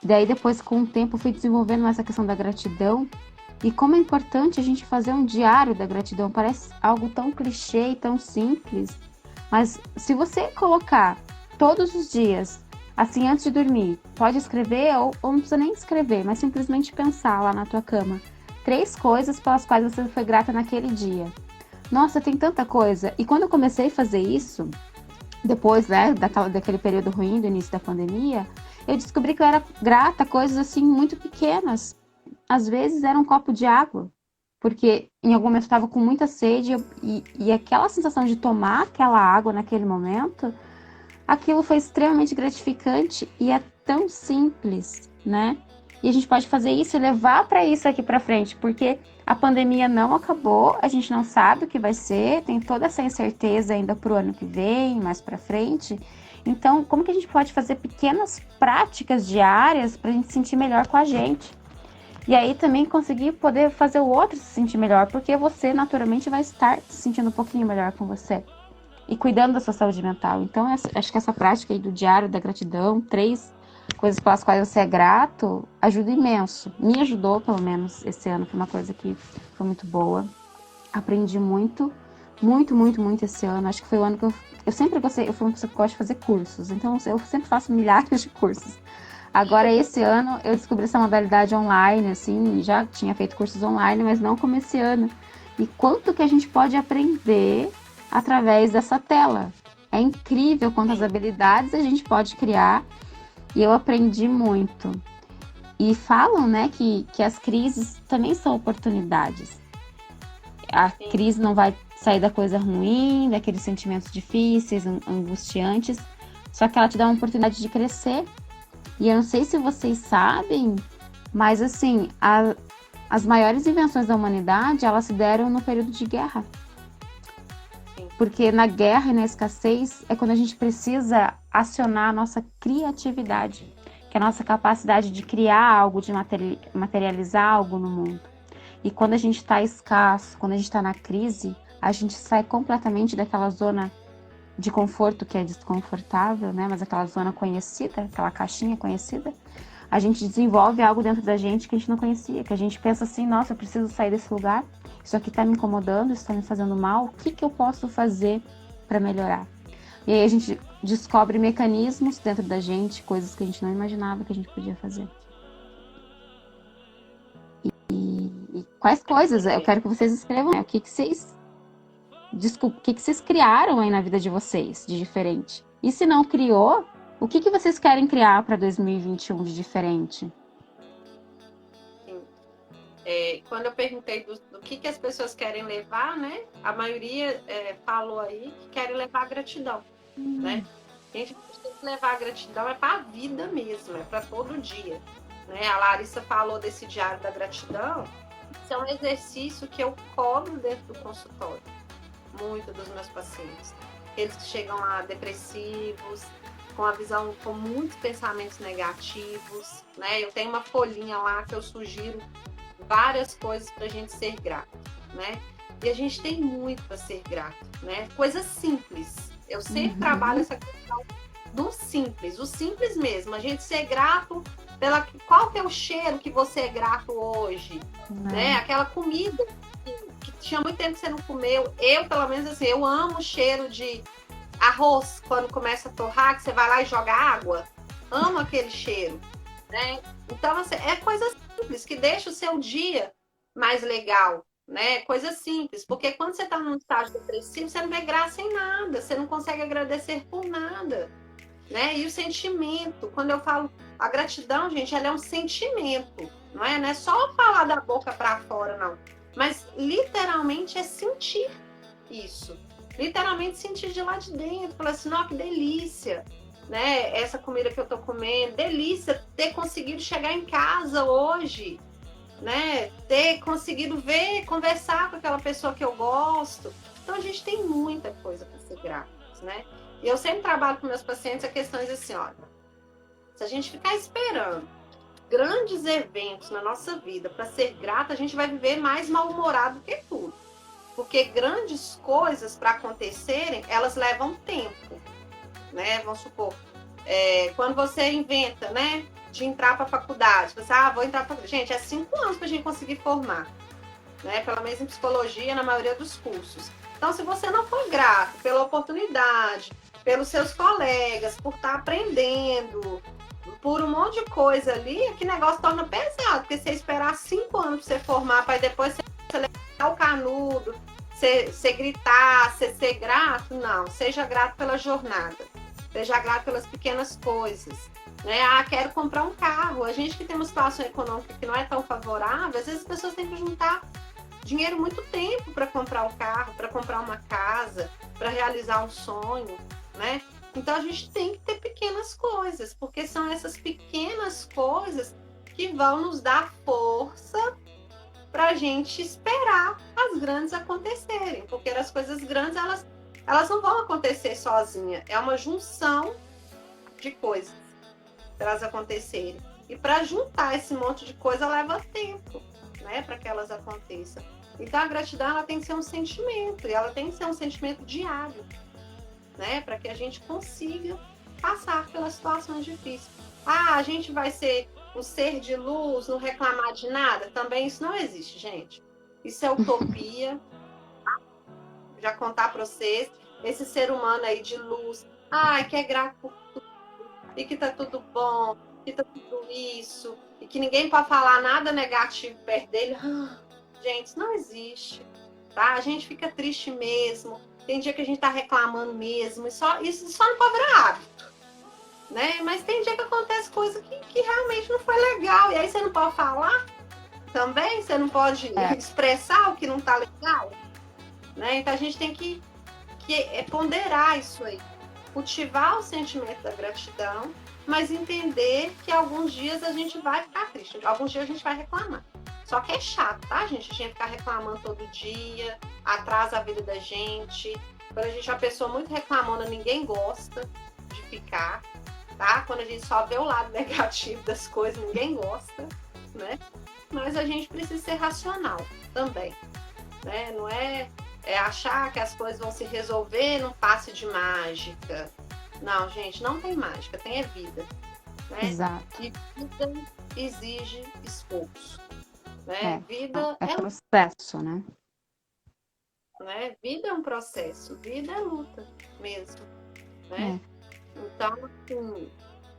daí depois, com o tempo, fui desenvolvendo essa questão da gratidão. E como é importante a gente fazer um diário da gratidão. Parece algo tão clichê e tão simples. Mas se você colocar todos os dias, assim, antes de dormir, pode escrever ou não precisa nem escrever, mas simplesmente pensar lá na tua cama. 3 coisas pelas quais você foi grata naquele dia. Nossa, tem tanta coisa. E quando eu comecei a fazer isso, depois, né, daquele período ruim do início da pandemia, eu descobri que eu era grata a coisas assim muito pequenas. Às vezes era um copo de água, porque em algum momento eu estava com muita sede e aquela sensação de tomar aquela água naquele momento, aquilo foi extremamente gratificante e é tão simples, né? E a gente pode fazer isso e levar para isso aqui para frente, porque a pandemia não acabou, a gente não sabe o que vai ser, tem toda essa incerteza ainda para o ano que vem, mais para frente. Então, como que a gente pode fazer pequenas práticas diárias para a gente se sentir melhor com a gente? E aí também conseguir poder fazer o outro se sentir melhor, porque você naturalmente vai estar se sentindo um pouquinho melhor com você e cuidando da sua saúde mental. Então, acho que essa prática aí do diário da gratidão, 3 coisas pelas quais você é grato, ajuda imenso. Me ajudou, pelo menos, esse ano. Foi uma coisa que foi muito boa. Aprendi muito, muito, muito, muito esse ano. Acho que foi o ano que eu sempre gostei, eu fui uma pessoa que gosta de fazer cursos. Então, eu sempre faço milhares de cursos. Agora, esse ano, eu descobri essa modalidade online, assim, já tinha feito cursos online, mas não como esse ano. E quanto que a gente pode aprender através dessa tela. É incrível quantas habilidades a gente pode criar e eu aprendi muito. E falam, né, que as crises também são oportunidades. A crise não vai sair da coisa ruim, daqueles sentimentos difíceis, angustiantes, só que ela te dá uma oportunidade de crescer. E eu não sei se vocês sabem, mas assim, as maiores invenções da humanidade, elas se deram no período de guerra. Porque na guerra e na escassez é quando a gente precisa acionar a nossa criatividade, que é a nossa capacidade de criar algo, de materializar algo no mundo. E quando a gente está escasso, quando a gente está na crise, a gente sai completamente daquela zona de conforto que é desconfortável, né? Mas aquela zona conhecida, aquela caixinha conhecida, a gente desenvolve algo dentro da gente que a gente não conhecia, que a gente pensa assim, nossa, eu preciso sair desse lugar, isso aqui está me incomodando, isso está me fazendo mal, o que eu posso fazer para melhorar? E aí a gente descobre mecanismos dentro da gente, coisas que a gente não imaginava que a gente podia fazer. E quais coisas? Eu quero que vocês escrevam, né? O que vocês criaram aí na vida de vocês de diferente? E se não criou, o que vocês querem criar para 2021 de diferente? Quando eu perguntei do que as pessoas querem levar, né? A maioria falou aí que querem levar a gratidão, né? A gente tem que levar a gratidão para a vida mesmo, é para todo dia, né? A Larissa falou desse diário da gratidão. Isso é um exercício que eu cobro dentro do consultório, muito dos meus pacientes. Eles que chegam lá depressivos, com a visão, com muitos pensamentos negativos, né? Eu tenho uma folhinha lá que eu sugiro várias coisas para a gente ser grato, né? E a gente tem muito para ser grato, né? Coisas simples. Eu sempre trabalho essa questão do simples, o simples mesmo. A gente ser grato pela qual que é o cheiro que você é grato hoje, né? Aquela comida que tinha muito tempo que você não comeu. Eu, pelo menos assim, eu amo o cheiro de arroz quando começa a torrar, que você vai lá e joga água. Amo aquele cheiro, né? Então, assim, é coisa simples que deixa o seu dia mais legal, né? Coisa simples, porque quando você está num estágio depressivo, você não vê graça em nada, você não consegue agradecer por nada, né? E o sentimento, quando eu falo a gratidão, gente, ela é um sentimento, não é só falar da boca para fora, não, mas literalmente é sentir isso, literalmente sentir de lá de dentro, falar assim, não, que delícia, né? Essa comida que eu tô comendo, delícia ter conseguido chegar em casa hoje, né? Ter conseguido ver, conversar com aquela pessoa que eu gosto. Então a gente tem muita coisa para ser gratos, né? E eu sempre trabalho com meus pacientes a questões assim, olha, se a gente ficar esperando grandes eventos na nossa vida para ser grato, a gente vai viver mais mal-humorado que tudo. Porque grandes coisas para acontecerem, elas levam tempo, né? Vamos supor, quando você inventa, né, de entrar para a faculdade, você, vou entrar para... Gente, é 5 anos para a gente conseguir formar, né? Pelo menos em psicologia, na maioria dos cursos. Então, se você não for grato pela oportunidade, pelos seus colegas, por estar aprendendo, por um monte de coisa ali, que negócio torna pesado, porque você esperar 5 anos para você formar, para depois você levar o canudo, você gritar, você ser grato, não. Seja grato pela jornada. Seja grato pelas pequenas coisas. Né? Ah, quero comprar um carro. A gente que tem uma situação econômica que não é tão favorável, às vezes as pessoas têm que juntar dinheiro muito tempo para comprar um carro, para comprar uma casa, para realizar um sonho, né? Então a gente tem que ter pequenas coisas, porque são essas pequenas coisas que vão nos dar força para a gente esperar as grandes acontecerem, porque as coisas grandes elas não vão acontecer sozinha, é uma junção de coisas para elas acontecerem. E para juntar esse monte de coisa leva tempo, né, para que elas aconteçam. Então a gratidão ela tem que ser um sentimento, e ela tem que ser um sentimento diário, né, para que a gente consiga passar pelas situações difíceis. Ah, a gente vai ser um ser de luz, não reclamar de nada? Também isso não existe, gente. Isso é utopia. Já contar para vocês, esse ser humano aí de luz, que é grato por tudo, e que tá tudo bom, que tá tudo isso, e que ninguém pode falar nada negativo perto dele. Gente, isso não existe, tá? A gente fica triste mesmo, tem dia que a gente tá reclamando mesmo, isso só não pode virar hábito, né? Mas tem dia que acontece coisa que realmente não foi legal, e aí você não pode falar também, você não pode expressar o que não tá legal, né? Então a gente tem que ponderar isso aí, cultivar o sentimento da gratidão, mas entender que alguns dias a gente vai ficar triste, alguns dias a gente vai reclamar. Só que é chato, tá, gente? A gente ficar reclamando todo dia, atrasa a vida da gente. Quando a gente é uma pessoa muito reclamona, ninguém gosta de ficar, tá? Quando a gente só vê o lado negativo das coisas, ninguém gosta, né? Mas a gente precisa ser racional também, né? Não é achar que as coisas vão se resolver num passe de mágica. Não, gente, não tem mágica, tem vida. Né? Exato. E vida exige esforço. Né? Vida é processo, né? Vida é um processo, vida é luta mesmo. Né? Então, assim,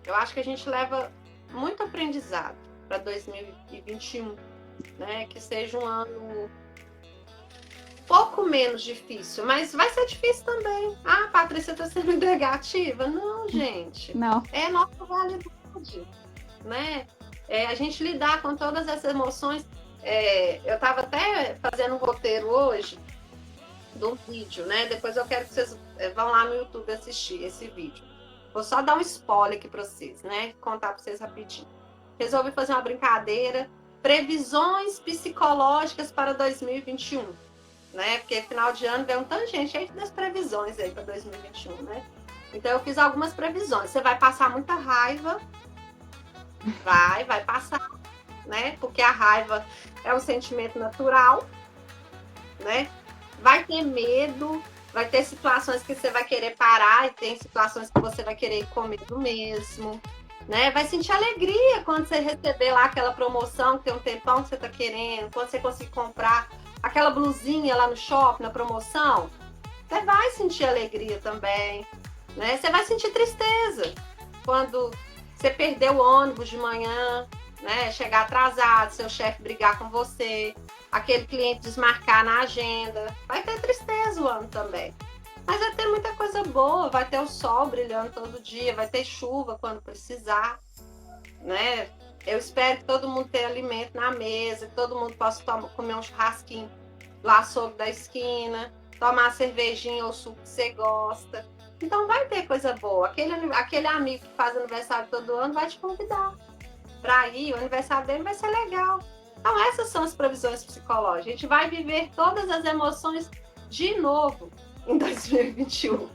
eu acho que a gente leva muito aprendizado para 2021, né? Que seja um ano pouco menos difícil, mas vai ser difícil também. Ah, Patrícia, está sendo negativa? Não, gente. Não. É nossa realidade, né? A gente lidar com todas essas emoções. Eu estava até fazendo um roteiro hoje de um vídeo, né? Depois eu quero que vocês vão lá no YouTube assistir esse vídeo. Vou só dar um spoiler aqui para vocês, né? Contar para vocês rapidinho. Resolvi fazer uma brincadeira. Previsões psicológicas para 2021. Né? Porque final de ano vem um tanto de gente aí das previsões aí para 2021, né? Então eu fiz algumas previsões. Você vai passar muita raiva, vai passar, né? Porque a raiva é um sentimento natural, né? Vai ter medo, vai ter situações que você vai querer parar e tem situações que você vai querer ir com medo mesmo, né? Vai sentir alegria quando você receber lá aquela promoção que tem um tempão que você tá querendo, quando você conseguir comprar aquela blusinha lá no shopping, na promoção, você vai sentir alegria também, né? Você vai sentir tristeza quando você perder o ônibus de manhã, né? Chegar atrasado, seu chefe brigar com você, aquele cliente desmarcar na agenda. Vai ter tristeza o ano também. Mas vai ter muita coisa boa, vai ter o sol brilhando todo dia, vai ter chuva quando precisar, né? Eu espero que todo mundo tenha alimento na mesa, que todo mundo possa comer um churrasquinho lá açougue da esquina, tomar cervejinha ou suco que você gosta. Então vai ter coisa boa. Aquele amigo que faz aniversário todo ano vai te convidar para ir, o aniversário dele vai ser legal. Então essas são as previsões psicológicas. A gente vai viver todas as emoções de novo em 2021.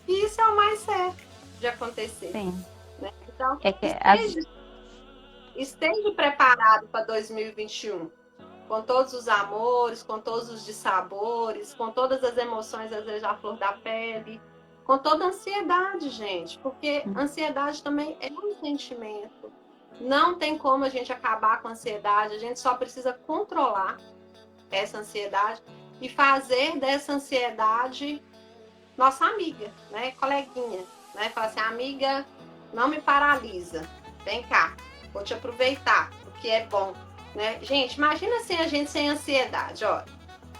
E isso é o mais certo de acontecer. Sim. Né? Então, esteja preparado para 2021, com todos os amores, com todos os dissabores, com todas as emoções, às vezes, à flor da pele, com toda a ansiedade, gente, porque ansiedade também é um sentimento. Não tem como a gente acabar com a ansiedade, a gente só precisa controlar essa ansiedade e fazer dessa ansiedade nossa amiga, né, coleguinha, né, falar assim, amiga, não me paralisa, vem cá, vou te aproveitar, o que é bom, né? Gente, imagina assim a gente sem ansiedade, ó.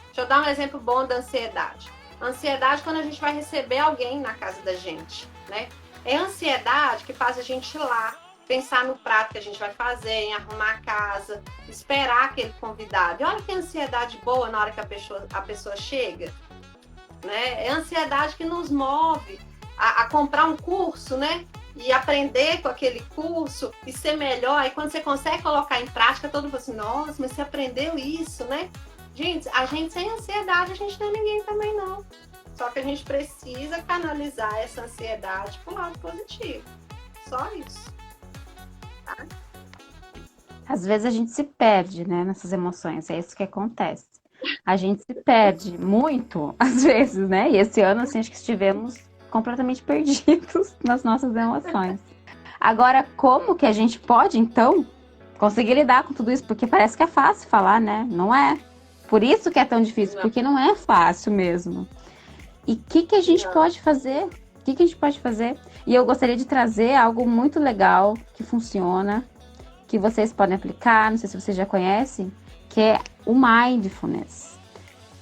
Deixa eu dar um exemplo bom da ansiedade. Ansiedade quando a gente vai receber alguém na casa da gente, né? É a ansiedade que faz a gente ir lá, pensar no prato que a gente vai fazer, em arrumar a casa, esperar aquele convidado. E olha que ansiedade boa na hora que a pessoa chega, né? É a ansiedade que nos move a comprar um curso, né? E aprender com aquele curso e ser melhor. E quando você consegue colocar em prática, todo mundo fala assim, nossa, mas você aprendeu isso, né? Gente, a gente sem ansiedade, a gente não é ninguém também, não. Só que a gente precisa canalizar essa ansiedade para o lado positivo. Só isso. Tá? Às vezes a gente se perde, né, nessas emoções, é isso que acontece. A gente se perde muito, às vezes, né? E esse ano, assim, acho que estivemos completamente perdidos nas nossas emoções. Agora, como que a gente pode, então, conseguir lidar com tudo isso? Porque parece que é fácil falar, né? Não é. Por isso que é tão difícil, porque não é fácil mesmo. E o que a gente pode fazer? O que a gente pode fazer? E eu gostaria de trazer algo muito legal, que funciona, que vocês podem aplicar, não sei se vocês já conhecem, que é o mindfulness,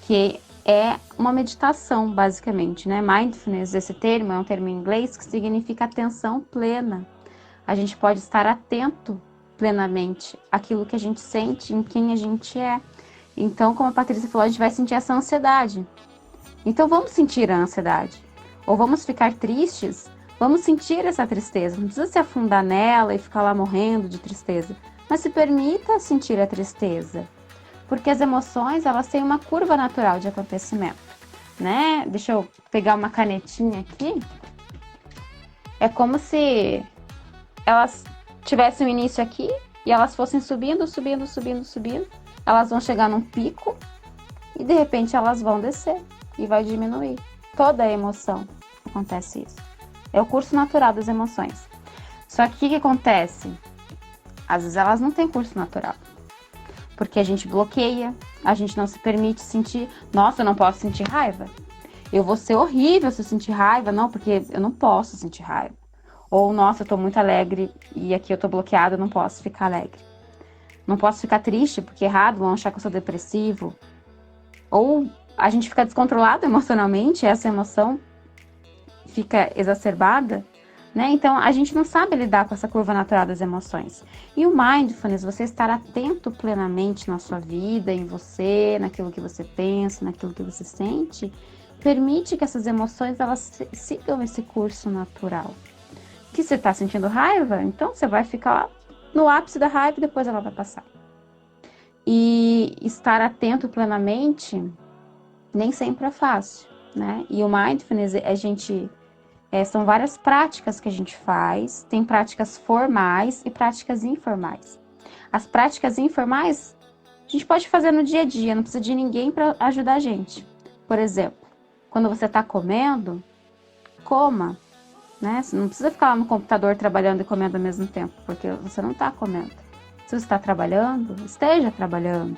que é uma meditação, basicamente, né? Mindfulness, esse termo é um termo em inglês que significa atenção plena. A gente pode estar atento plenamente àquilo que a gente sente, em quem a gente é. Então, como a Patrícia falou, a gente vai sentir essa ansiedade. Então, vamos sentir a ansiedade. Ou vamos ficar tristes, vamos sentir essa tristeza. Não precisa se afundar nela e ficar lá morrendo de tristeza. Mas se permita sentir a tristeza. Porque as emoções, elas têm uma curva natural de acontecimento, né? Deixa eu pegar uma canetinha aqui. É como se elas tivessem um início aqui e elas fossem subindo, subindo, subindo, subindo. Elas vão chegar num pico e de repente elas vão descer e vai diminuir. Toda a emoção acontece isso. É o curso natural das emoções. Só que o que acontece? Às vezes elas não têm curso natural. Porque a gente bloqueia, a gente não se permite sentir. Nossa, eu não posso sentir raiva. Eu vou ser horrível se eu sentir raiva. Não, porque eu não posso sentir raiva. Ou, nossa, eu tô muito alegre e aqui eu tô bloqueada, eu não posso ficar alegre. Não posso ficar triste, porque errado, vão achar que eu sou depressivo. Ou a gente fica descontrolado emocionalmente, essa emoção fica exacerbada, né? Então, a gente não sabe lidar com essa curva natural das emoções. E o mindfulness, você estar atento plenamente na sua vida, em você, naquilo que você pensa, naquilo que você sente, permite que essas emoções, elas sigam esse curso natural. Que você está sentindo raiva, então você vai ficar lá no ápice da raiva e depois ela vai passar. E estar atento plenamente nem sempre é fácil, né? E o mindfulness, são várias práticas que a gente faz, tem práticas formais e práticas informais. As práticas informais a gente pode fazer no dia a dia, não precisa de ninguém para ajudar a gente. Por exemplo, quando você está comendo, coma, né? Você não precisa ficar lá no computador trabalhando e comendo ao mesmo tempo, porque você não está comendo. Se você está trabalhando, esteja trabalhando.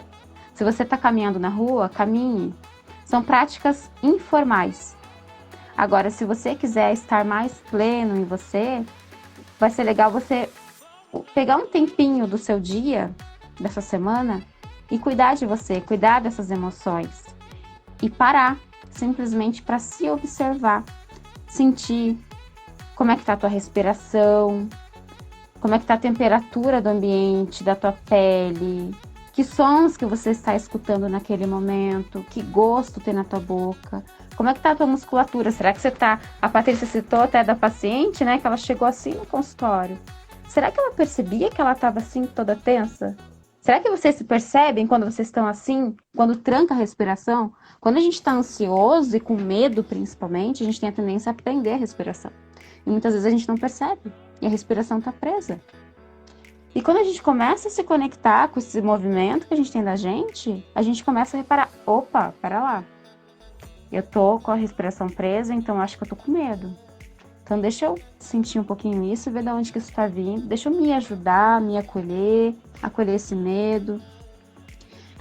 Se você está caminhando na rua, caminhe. São práticas informais. Agora, se você quiser estar mais pleno em você, vai ser legal você pegar um tempinho do seu dia, dessa semana, e cuidar de você, cuidar dessas emoções. E parar, simplesmente para se observar, sentir como é que está a tua respiração, como é que está a temperatura do ambiente, da tua pele, que sons que você está escutando naquele momento, que gosto tem na tua boca, como é que tá a tua musculatura? Será que você tá... A Patrícia citou até da paciente, né? Que ela chegou assim no consultório. Será que ela percebia que ela estava assim, toda tensa? Será que vocês se percebem quando vocês estão assim? Quando tranca a respiração? Quando a gente está ansioso e com medo, principalmente, a gente tem a tendência a prender a respiração. E muitas vezes a gente não percebe. E a respiração está presa. E quando a gente começa a se conectar com esse movimento que a gente tem da gente, a gente começa a reparar, opa, pera lá. Eu tô com a respiração presa, então acho que eu tô com medo. Então deixa eu sentir um pouquinho isso, ver de onde que isso tá vindo. Deixa eu me ajudar, me acolher esse medo.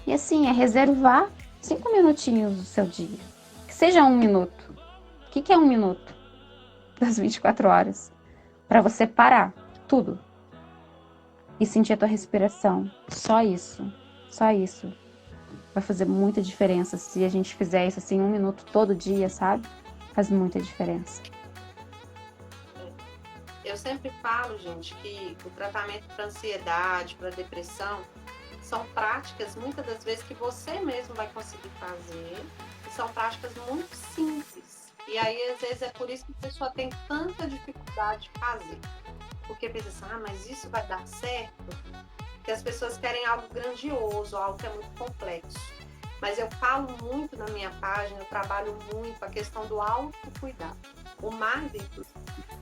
E assim, é reservar 5 minutinhos do seu dia. Que seja 1 minuto. O que é 1 minuto das 24 horas? Para você parar tudo. e sentir a tua respiração. Só isso. Só isso. Vai fazer muita diferença se a gente fizer isso assim 1 minuto todo dia, sabe? Faz muita diferença. Eu sempre falo, gente, que o tratamento para ansiedade, para depressão, são práticas, muitas das vezes, que você mesmo vai conseguir fazer, e são práticas muito simples. E aí, às vezes, é por isso que a pessoa tem tanta dificuldade de fazer. Porque pensa assim, mas isso vai dar certo? Porque as pessoas querem algo grandioso, algo que é muito complexo. Mas eu falo muito na minha página, eu trabalho muito a questão do autocuidado. O Mindfulness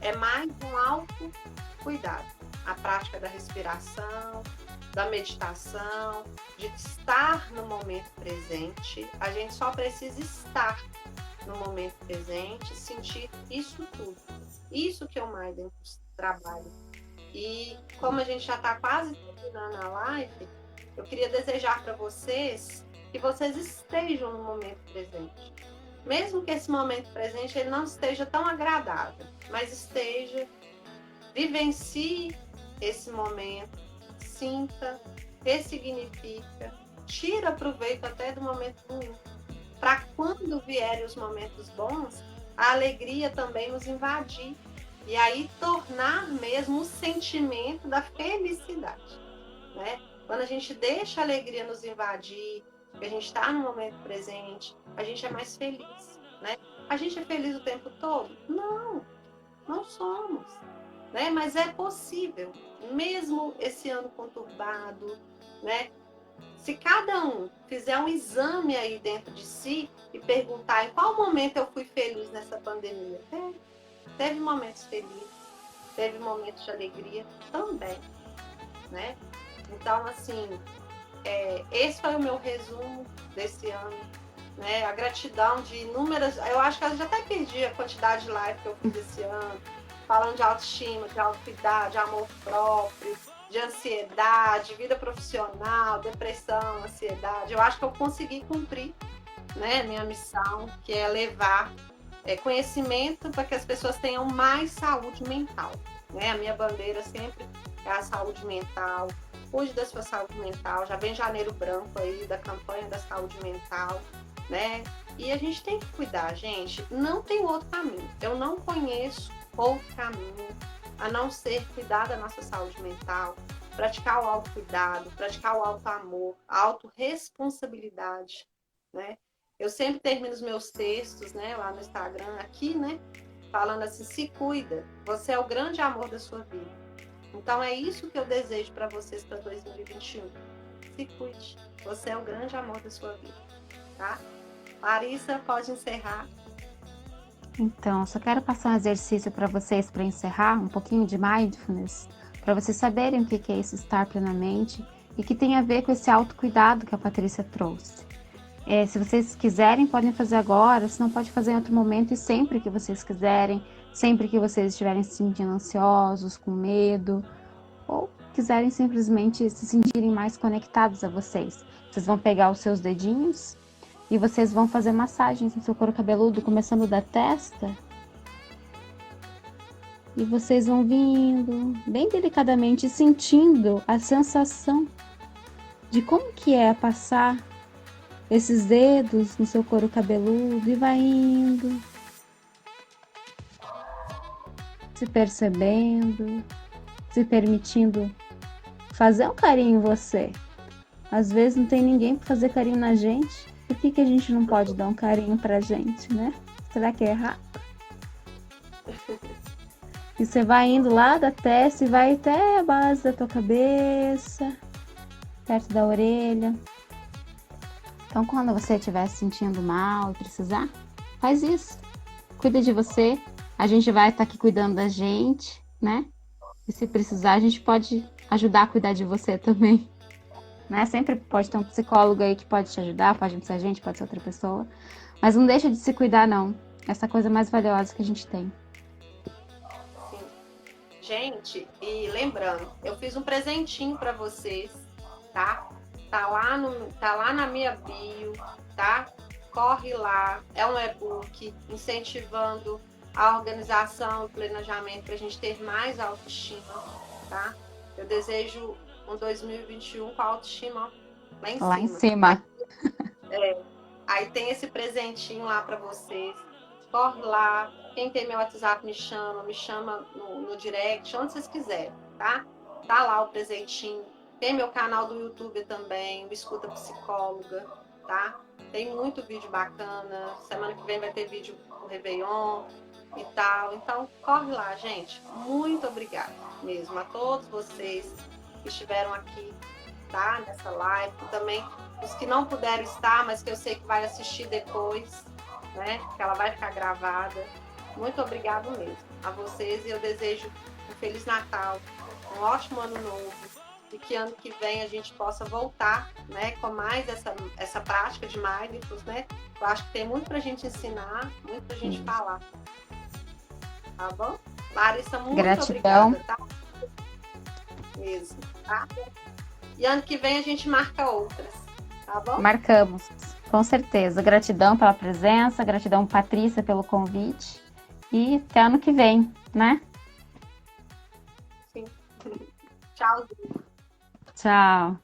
é mais um autocuidado. A prática da respiração, da meditação, de estar no momento presente. A gente só precisa estar no momento presente, sentir isso tudo. Isso que é o Mindfulness trabalho. E como a gente já está quase terminando a live, eu queria desejar para vocês que vocês estejam no momento presente. Mesmo que esse momento presente ele não esteja tão agradável, mas esteja, vivencie esse momento, sinta, ressignifica, tira proveito até do momento ruim, para quando vierem os momentos bons, a alegria também nos invadir, e aí tornar mesmo o sentimento da felicidade, né? Quando a gente deixa a alegria nos invadir, que a gente está no momento presente, a gente é mais feliz, né? A gente é feliz o tempo todo? Não, não somos, né? Mas é possível, mesmo esse ano conturbado, né? Se cada um fizer um exame aí dentro de si e perguntar em qual momento eu fui feliz nessa pandemia, teve momentos felizes, teve momentos de alegria também, né? Então, assim, esse foi o meu resumo desse ano, né? A gratidão de inúmeras... Eu acho que eu já até perdi a quantidade de live que eu fiz esse ano, falando de autoestima, de autocuidado, de amor próprio, de ansiedade, vida profissional, depressão, ansiedade. Eu acho que eu consegui cumprir, né, minha missão, que é levar conhecimento para que as pessoas tenham mais saúde mental, né? A minha bandeira sempre é a saúde mental. Cuide da sua saúde mental. Já vem Janeiro Branco aí, da campanha da saúde mental, né? E a gente tem que cuidar, gente. Não tem outro caminho. Eu não conheço outro caminho a não ser cuidar da nossa saúde mental, praticar o autocuidado, praticar o autoamor, a autorresponsabilidade, né? Eu sempre termino os meus textos, né, lá no Instagram, aqui, né, falando assim, se cuida, você é o grande amor da sua vida. Então é isso que eu desejo para vocês para 2021. Se cuide, você é o grande amor da sua vida, tá? Larissa, pode encerrar. Então, só quero passar um exercício para vocês para encerrar, um pouquinho de mindfulness, para vocês saberem o que é esse estar plenamente e que tem a ver com esse autocuidado que a Patrícia trouxe. Se vocês quiserem, podem fazer agora, se não pode fazer em outro momento e sempre que vocês quiserem, sempre que vocês estiverem se sentindo ansiosos, com medo, ou quiserem simplesmente se sentirem mais conectados a vocês. Vocês vão pegar os seus dedinhos e vocês vão fazer massagens no seu couro cabeludo, começando da testa. E vocês vão vindo bem delicadamente, sentindo a sensação de como que é passar esses dedos no seu couro cabeludo e vai indo, se percebendo, se permitindo fazer um carinho em você. Às vezes não tem ninguém para fazer carinho na gente. Por que a gente não pode dar um carinho pra gente, né? Será que é errado? E você vai indo lá da testa e vai até a base da tua cabeça, perto da orelha. Então, quando você estiver se sentindo mal e precisar, faz isso. Cuida de você. A gente vai estar aqui cuidando da gente, né? E se precisar, a gente pode ajudar a cuidar de você também. Né? Sempre pode ter um psicólogo aí que pode te ajudar, pode ser a gente, pode ser outra pessoa. Mas não deixa de se cuidar, não. Essa coisa mais valiosa que a gente tem. Sim. Gente, e lembrando, eu fiz um presentinho para vocês, tá? Tá lá na minha bio, tá? Corre lá, é um e-book incentivando a organização e planejamento para a gente ter mais autoestima, tá? Eu desejo um 2021 com a autoestima lá em Lá em cima. cima. Aí tem esse presentinho lá para vocês. Corre lá. Quem tem meu WhatsApp me chama no direct, onde vocês quiserem, tá? Tá lá o presentinho. Tem meu canal do YouTube também, o Escuta Psicóloga, tá? Tem muito vídeo bacana. Semana que vem vai ter vídeo do Réveillon e tal. Então, corre lá, gente. Muito obrigada mesmo a todos vocês que estiveram aqui, tá? Nessa live. E também os que não puderam estar, mas que eu sei que vai assistir depois, né? Que ela vai ficar gravada. Muito obrigado mesmo a vocês e eu desejo um Feliz Natal, um ótimo ano novo e que ano que vem a gente possa voltar, né, com mais essa prática de mindfulness, né? Eu acho que tem muito pra gente ensinar, muito pra gente falar. Tá bom? Larissa, muito Gratidão. obrigada, tá? Mesmo, tá? E ano que vem a gente marca outras, tá bom? Marcamos, com certeza. Gratidão pela presença, gratidão, Patrícia, pelo convite. E até ano que vem, né? Sim. Tchau. Tchau.